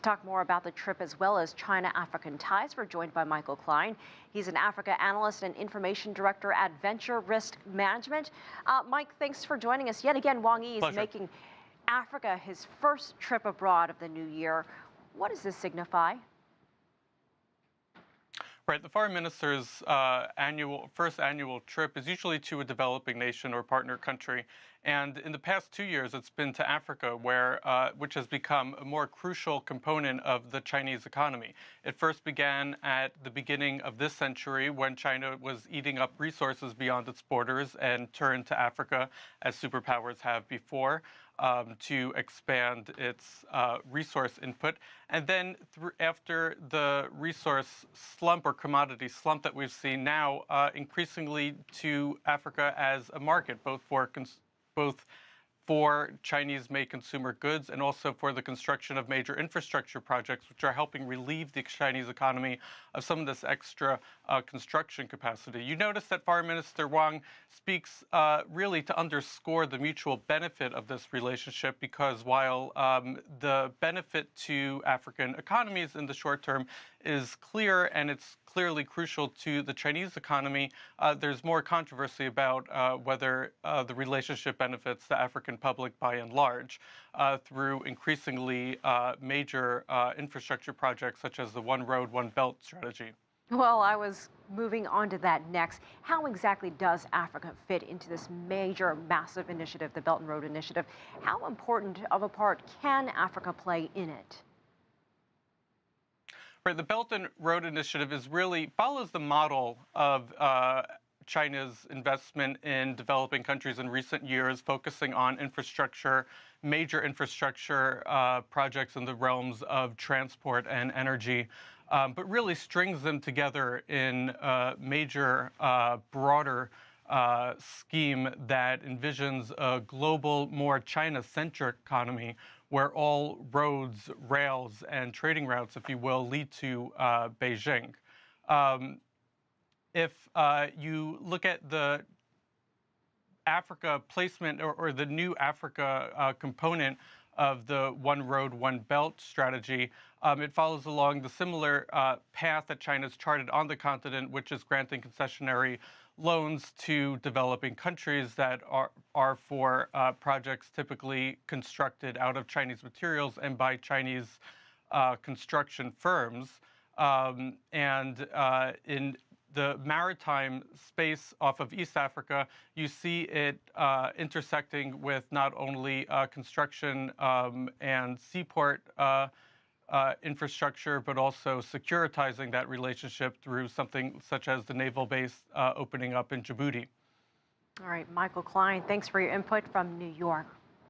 talk more about the trip as well as China-African ties, we're joined by Michael Clyne. He's an Africa analyst and information director at Venture Risk Management. Mike, thanks for joining us yet again. Wang Yi is making Africa his first trip abroad of the new year. What does this signify? Right, the foreign minister's first annual trip is usually to a developing nation or partner country, and in the past 2 years, it's been to Africa, which has become a more crucial component of the Chinese economy. It first began at the beginning of this century when China was eating up resources beyond its borders and turned to Africa, as superpowers have before, to expand its resource input. And then after the resource slump or commodity slump that we've seen now, increasingly to Africa as a market, both for Chinese-made consumer goods and also for the construction of major infrastructure projects, which are helping relieve the Chinese economy of some of this extra construction capacity. You notice that Foreign Minister Wang speaks really to underscore the mutual benefit of this relationship, because while the benefit to African economies in the short term is clear and it's clearly crucial to the Chinese economy, there's more controversy about whether the relationship benefits the African public by and large through increasingly major infrastructure projects such as the One Road, One Belt strategy. Well, I was moving on to that next. How exactly does Africa fit into this major, massive initiative, the Belt and Road Initiative? How important of a part can Africa play in it? Right, the Belt and Road Initiative follows the model of China's investment in developing countries in recent years, focusing on infrastructure, major infrastructure projects in the realms of transport and energy, but really strings them together in a major, broader scheme that envisions a global, more China-centric economy where all roads, rails, and trading routes, if you will, lead to Beijing. If you look at the Africa placement or the new Africa component of the One Road, One Belt strategy, it follows along the similar path that China's charted on the continent, which is granting concessionary loans to developing countries that are for projects typically constructed out of Chinese materials and by Chinese construction firms. In the maritime space off of East Africa, you see it intersecting with not only construction and seaport infrastructure, but also securitizing that relationship through something such as the naval base opening up in Djibouti. All right, Michael Clyne, thanks for your input from New York.